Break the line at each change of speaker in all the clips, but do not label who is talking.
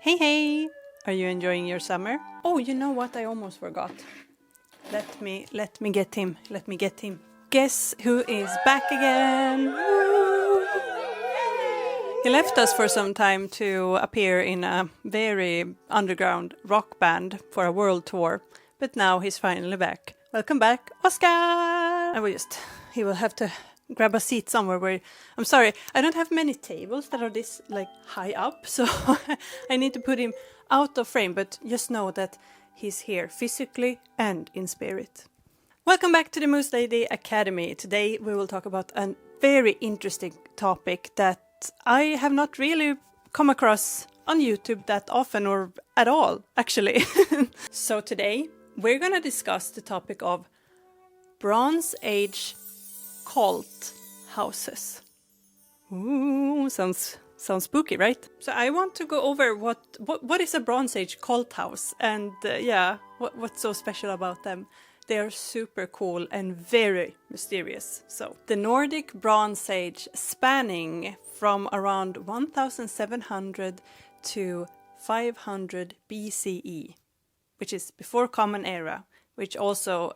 Hey, hey! Are you enjoying your summer? Oh, you know what? I almost forgot. Let me get him. Let me get him. Guess who is back again? Woo! He left us for some time to appear in a very underground rock band for a world tour, but now he's finally back. Welcome back, Oskar! He will have to grab a seat somewhere where... I'm sorry, I don't have many tables that are this high up, so I need to put him out of frame, but just know that he's here physically and in spirit. Welcome back to the Moose Lady Academy. Today we will talk about a very interesting topic that I have not really come across on YouTube that often or at all, actually. So today we're going to discuss the topic of Bronze Age cult houses. Ooh, sounds spooky, right? So I want to go over what is a Bronze Age cult house and what's so special about them. They are super cool and very mysterious. So the Nordic Bronze Age, spanning from around 1700 to 500 BCE, which is before Common Era, which also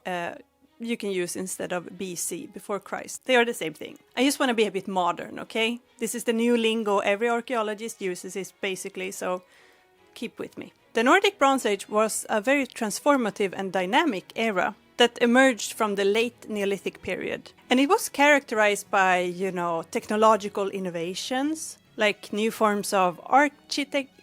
you can use instead of BC, before Christ. They are the same thing. I just want to be a bit modern, okay? This is the new lingo every archaeologist uses is basically, so keep with me. The Nordic Bronze Age was a very transformative and dynamic era that emerged from the late Neolithic period. And it was characterized by, technological innovations, like new forms of architecture,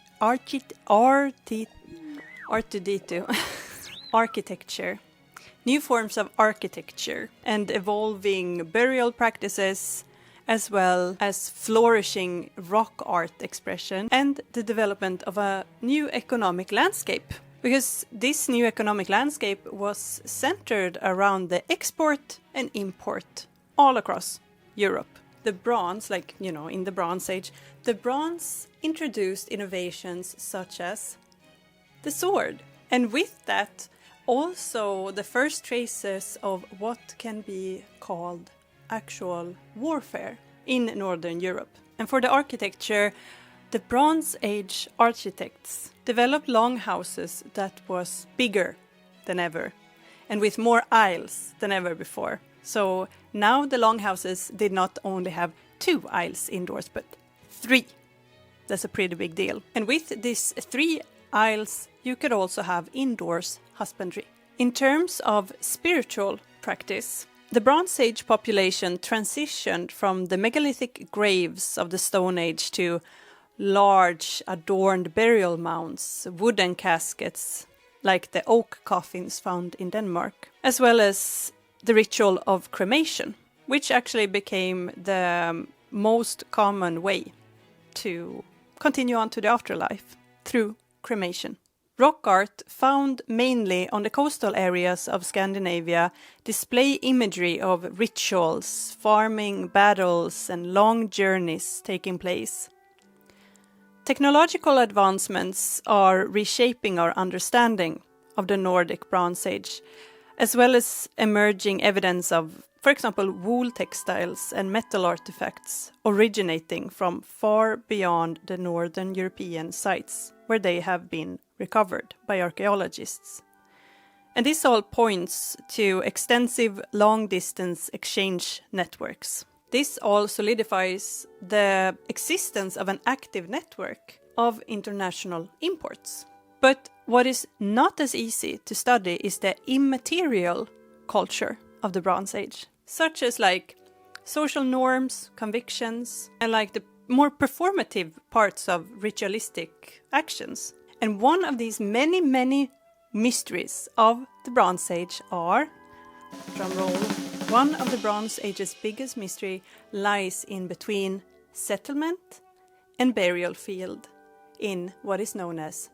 new forms of architecture, and evolving burial practices, as well as flourishing rock art expression, and the development of a new economic landscape. Because this new economic landscape was centered around the export and import all across Europe. The bronze, in the Bronze Age, the bronze introduced innovations such as the sword. And with that, also the first traces of what can be called actual warfare in Northern Europe. And for the architecture, the Bronze Age architects developed longhouses that was bigger than ever and with more aisles than ever before. So now the longhouses did not only have 2 aisles indoors, but 3. That's a pretty big deal. And with these 3 aisles, you could also have indoors husbandry. In terms of spiritual practice, the Bronze Age population transitioned from the megalithic graves of the Stone Age to large adorned burial mounds, wooden caskets, like the oak coffins found in Denmark, as well as the ritual of cremation, which actually became the most common way to continue on to the afterlife through cremation. Rock art, found mainly on the coastal areas of Scandinavia, display imagery of rituals, farming, battles, and long journeys taking place. Technological advancements are reshaping our understanding of the Nordic Bronze Age, as well as emerging evidence of, for example, wool textiles and metal artifacts originating from far beyond the Northern European sites where they have been recovered by archaeologists. And this all points to extensive long-distance exchange networks. This all solidifies the existence of an active network of international imports. But what is not as easy to study is the immaterial culture of the Bronze Age, such as social norms, convictions, and the more performative parts of ritualistic actions. And one of these many, many mysteries of the Bronze Age are, drumroll, one of the Bronze Age's biggest mystery lies in between settlement and burial field in what is known as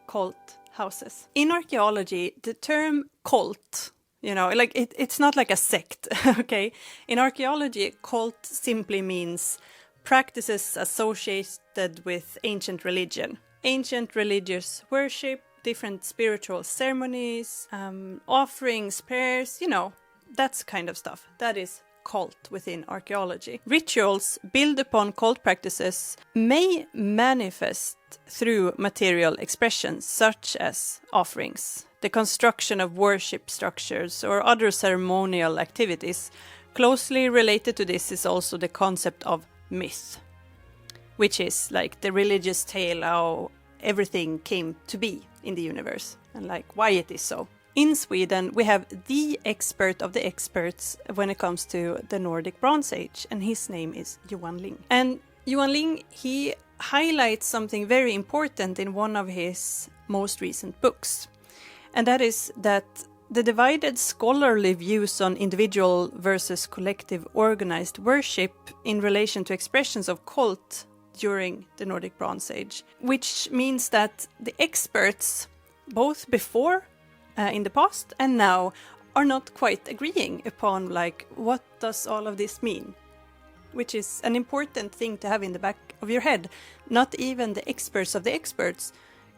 cult houses. In archaeology, the term cult, it's not like a sect, okay? In archaeology, cult simply means practices associated with ancient religion. Ancient religious worship, different spiritual ceremonies, offerings, prayers, that's kind of stuff. That is cult within archaeology. Rituals built upon cult practices may manifest through material expressions such as offerings, the construction of worship structures, or other ceremonial activities. Closely related to this is also the concept of myth, which is like the religious tale how everything came to be in the universe and like why it is so. In Sweden, we have the expert of the experts when it comes to the Nordic Bronze Age, and his name is Johan Ling. And Johan Ling, he highlights something very important in one of his most recent books, and that is that the divided scholarly views on individual versus collective organized worship in relation to expressions of cult during the Nordic Bronze Age, which means that the experts, both before, in the past and now, are not quite agreeing upon like what does all of this mean, which is an important thing to have in the back of your head. Not even the experts of the experts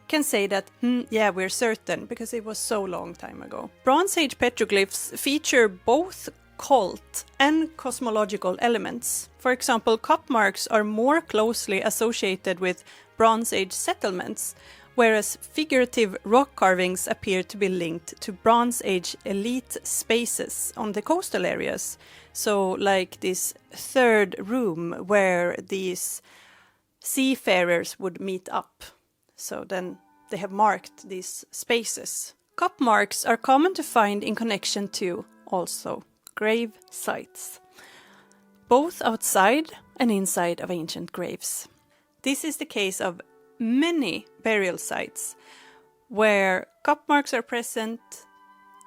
can say that, yeah, we're certain, because it was so long time ago. Bronze Age petroglyphs feature both cult and cosmological elements. For example, cup marks are more closely associated with Bronze Age settlements, whereas figurative rock carvings appear to be linked to Bronze Age elite spaces on the coastal areas. So like this third room where these seafarers would meet up. So then they have marked these spaces. Cup marks are common to find in connection to also grave sites, both outside and inside of ancient graves. This is the case of many burial sites where cup marks are present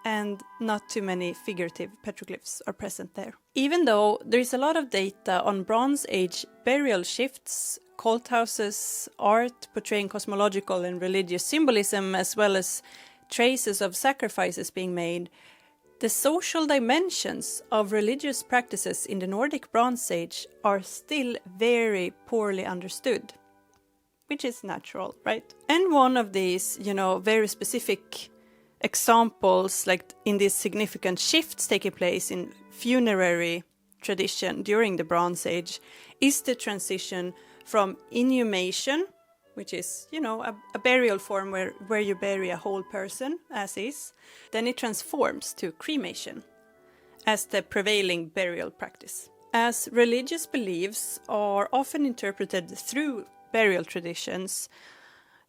and not too many figurative petroglyphs are present there. Even though there is a lot of data on Bronze Age burial shifts, cult houses, art portraying cosmological and religious symbolism, as well as traces of sacrifices being made, the social dimensions of religious practices in the Nordic Bronze Age are still very poorly understood, which is natural, right? And one of these, very specific examples, like in these significant shifts taking place in funerary tradition during the Bronze Age, is the transition from inhumation, which is, a burial form where you bury a whole person as is. Then it transforms to cremation as the prevailing burial practice. As religious beliefs are often interpreted through burial traditions,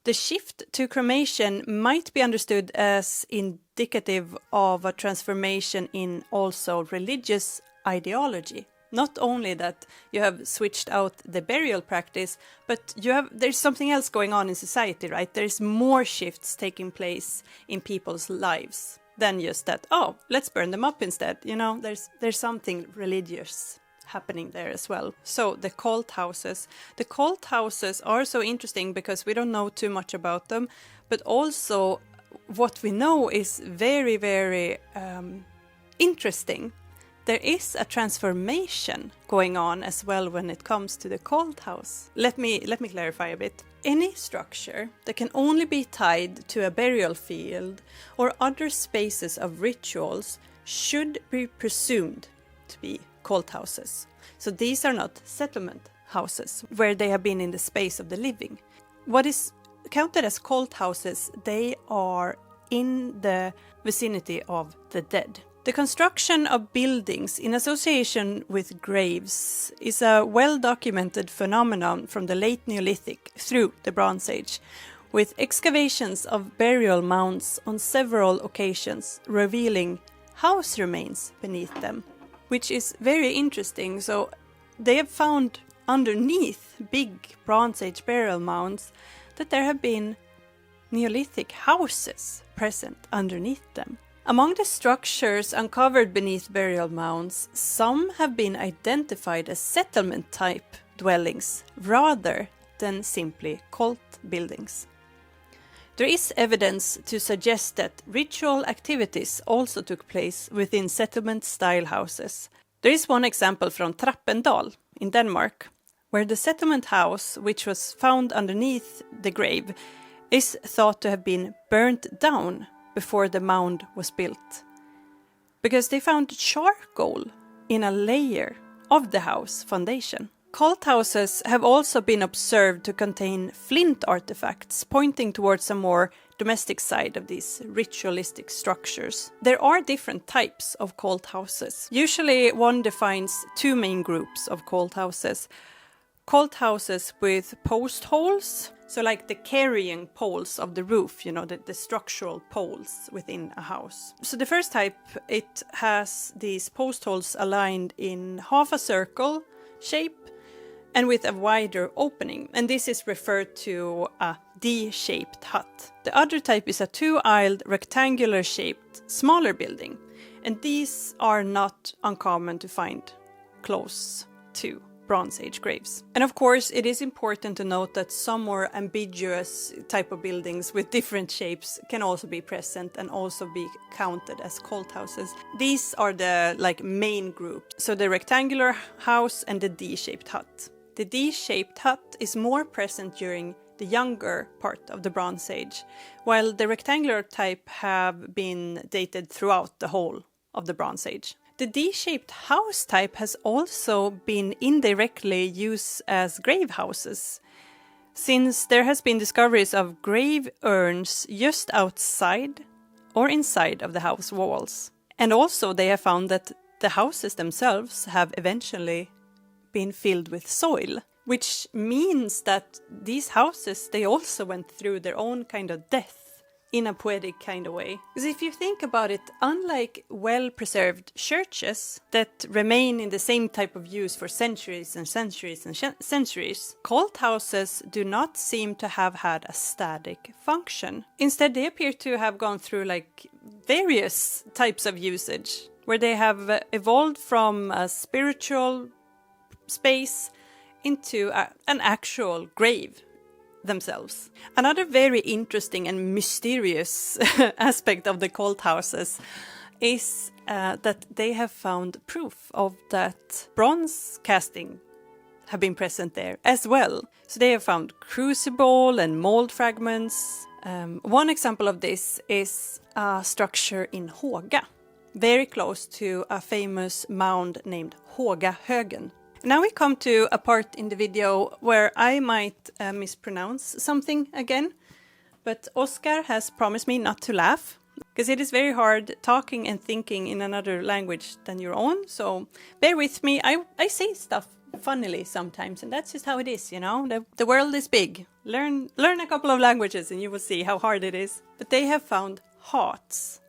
the shift to cremation might be understood as indicative of a transformation in also religious ideology. Not only that you have switched out the burial practice, but there's something else going on in society, right? There's more shifts taking place in people's lives than just that, oh, let's burn them up instead. There's something religious happening there as well. So the cult houses. The cult houses are so interesting because we don't know too much about them, but also what we know is very, very interesting. There is a transformation going on as well when it comes to the cult house. Let me clarify a bit. Any structure that can only be tied to a burial field or other spaces of rituals should be presumed to be cult houses. So these are not settlement houses where they have been in the space of the living. What is counted as cult houses, they are in the vicinity of the dead. The construction of buildings in association with graves is a well-documented phenomenon from the late Neolithic through the Bronze Age, with excavations of burial mounds on several occasions revealing house remains beneath them, which is very interesting. So they have found underneath big Bronze Age burial mounds that there have been Neolithic houses present underneath them. Among the structures uncovered beneath burial mounds, some have been identified as settlement-type dwellings rather than simply cult buildings. There is evidence to suggest that ritual activities also took place within settlement-style houses. There is one example from Trappendal in Denmark, where the settlement house, which was found underneath the grave, is thought to have been burnt down before the mound was built, because they found charcoal in a layer of the house foundation. Cult houses have also been observed to contain flint artifacts, pointing towards a more domestic side of these ritualistic structures. There are different types of cult houses. Usually one defines two main groups of cult houses. Cult houses with post holes, so like the carrying poles of the roof, the structural poles within a house. So the first type, it has these post holes aligned in half a circle shape and with a wider opening, and this is referred to a D-shaped hut. The other type is a two-aisled, rectangular-shaped, smaller building, and these are not uncommon to find close to Bronze Age graves. And of course, it is important to note that some more ambiguous type of buildings with different shapes can also be present and also be counted as cult houses. These are the main groups. So the rectangular house and the D-shaped hut. The D-shaped hut is more present during the younger part of the Bronze Age, while the rectangular type have been dated throughout the whole of the Bronze Age. The D-shaped house type has also been indirectly used as grave houses, since there has been discoveries of grave urns just outside or inside of the house walls. And also they have found that the houses themselves have eventually been filled with soil, which means that these houses, they also went through their own kind of death in a poetic kind of way. Because if you think about it, unlike well-preserved churches that remain in the same type of use for centuries and centuries and centuries, cult houses do not seem to have had a static function. Instead, they appear to have gone through various types of usage, where they have evolved from a spiritual space into an actual grave themselves. Another very interesting and mysterious aspect of the cult houses is that they have found proof of that bronze casting have been present there as well. So they have found crucible and mold fragments. One example of this is a structure in Håga, very close to a famous mound named Hågahögen. Now we come to a part in the video where I might mispronounce something again, but Oskar has promised me not to laugh, because it is very hard talking and thinking in another language than your own, so bear with me. I say stuff funnily sometimes, and that's just how it is, The world is big. Learn a couple of languages and you will see how hard it is. But they have found hearts.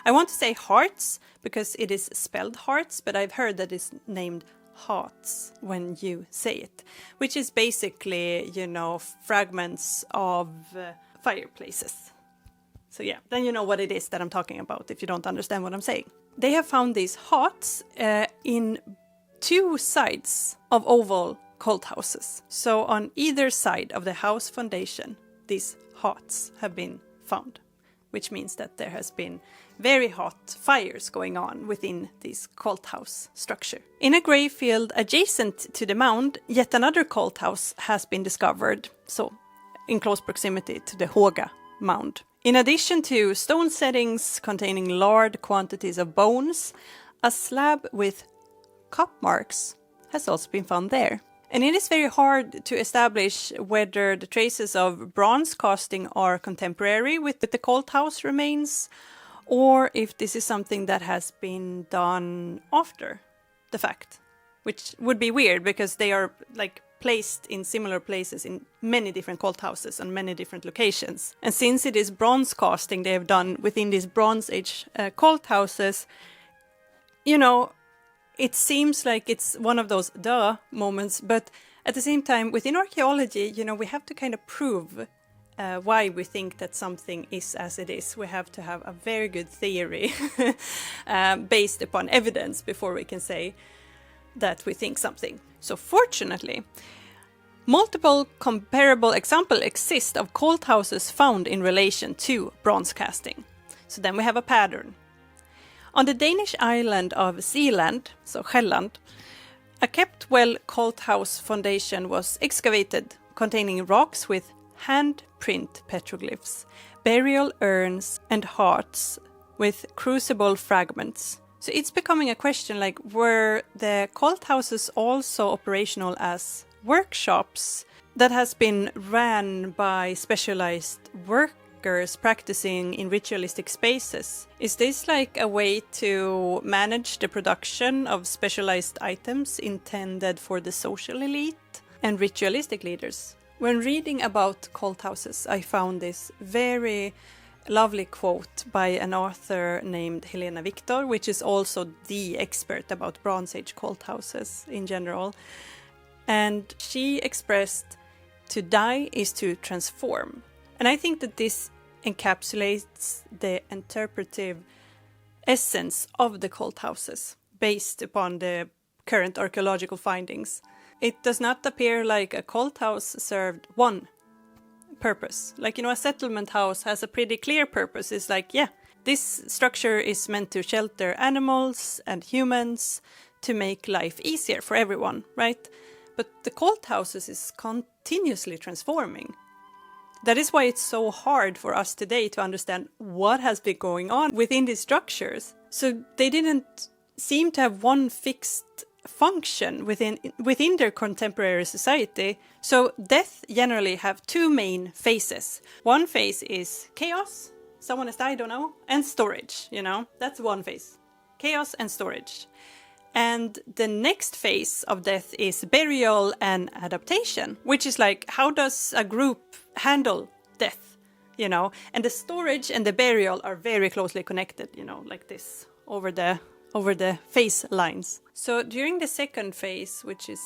I want to say hearts because it is spelled hearts, but I've heard that it's named hearts when you say it, which is basically, fragments of fireplaces. So yeah, then you know what it is that I'm talking about if you don't understand what I'm saying. They have found these hearts in two sides of oval cult houses. So on either side of the house foundation, these hearts have been found, which means that there has been very hot fires going on within this cult house structure. In a grave field adjacent to the mound, yet another cult house has been discovered, so in close proximity to the Håga mound. In addition to stone settings containing large quantities of bones, a slab with cup marks has also been found there. And it is very hard to establish whether the traces of bronze casting are contemporary with the cult house remains, or if this is something that has been done after the fact, which would be weird because they are placed in similar places in many different cult houses and many different locations. And since it is bronze casting they have done within these Bronze Age cult houses, it seems like it's one of those duh moments, but at the same time, within archaeology, we have to kind of prove why we think that something is as it is. We have to have a very good theory based upon evidence before we can say that we think something. So fortunately, multiple comparable examples exist of cult houses found in relation to bronze casting. So then we have a pattern. On the Danish island of Zealand, so Sjælland, a kept well cult house foundation was excavated containing rocks with handprint petroglyphs, burial urns and hearts with crucible fragments, So it's becoming a question like, were the cult houses also operational as workshops that has been ran by specialized workers practicing in ritualistic spaces? Is this like a way to manage the production of specialized items intended for the social elite and ritualistic leaders? When reading about cult houses, I found this very lovely quote by an author named Helena Victor, which is also the expert about Bronze Age cult houses in general. And she expressed, "To die is to transform." And I think that this encapsulates the interpretive essence of the cult houses based upon the current archaeological findings. It does not appear like a cult house served one purpose. Like, a settlement house has a pretty clear purpose. It's like, yeah, this structure is meant to shelter animals and humans to make life easier for everyone, right? But the cult houses is continuously transforming. That is why it's so hard for us today to understand what has been going on within these structures. So they didn't seem to have one fixed function within their contemporary society. So death generally have two main phases. One phase is chaos, someone has died, I don't know, and storage, that's one phase. Chaos and storage. And the next phase of death is burial and adaptation, which is like, how does a group handle death, And the storage and the burial are very closely connected, like this, over the phase lines. So during the second phase, which is,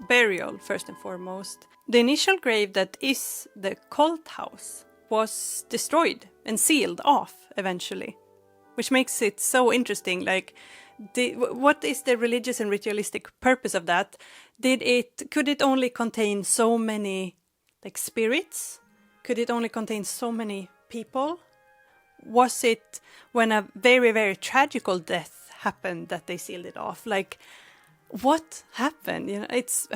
burial first and foremost, the initial grave that is the cult house was destroyed and sealed off eventually, which makes it so interesting. Like, what is the religious and ritualistic purpose of that? Could it only contain so many spirits? Could it only contain so many people? Was it when a very, very tragical death happened that they sealed it off? Like, what happened? It's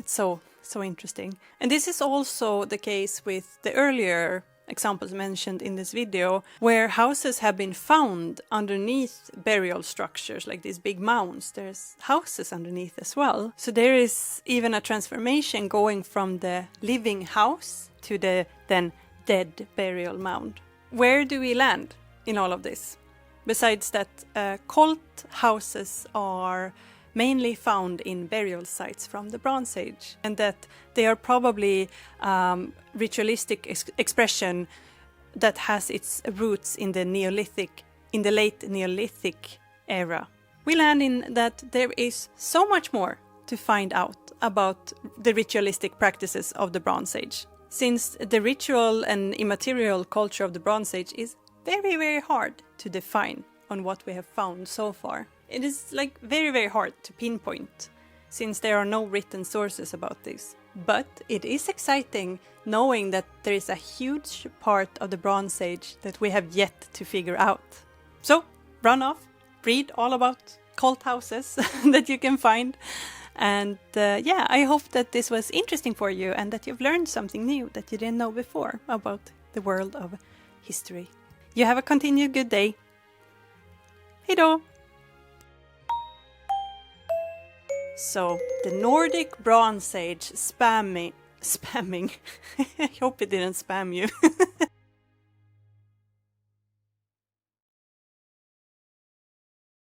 so interesting. And this is also the case with the earlier examples mentioned in this video, where houses have been found underneath burial structures, like these big mounds. There's houses underneath as well. So there is even a transformation going from the living house to the then dead burial mound. Where do we land in all of this? Besides that, cult houses are mainly found in burial sites from the Bronze Age, and that they are probably ritualistic expression that has its roots in the late Neolithic era. We land in that there is so much more to find out about the ritualistic practices of the Bronze Age, since the ritual and immaterial culture of the Bronze Age is very, very hard to define on what we have found so far. It is very, very hard to pinpoint, since there are no written sources about this. But it is exciting knowing that there is a huge part of the Bronze Age that we have yet to figure out. So run off, read all about cult houses that you can find. And I hope that this was interesting for you and that you've learned something new that you didn't know before about the world of history. You have a continued good day. Hejdå! So, the Nordic Bronze Age spamming. I hope it didn't spam you.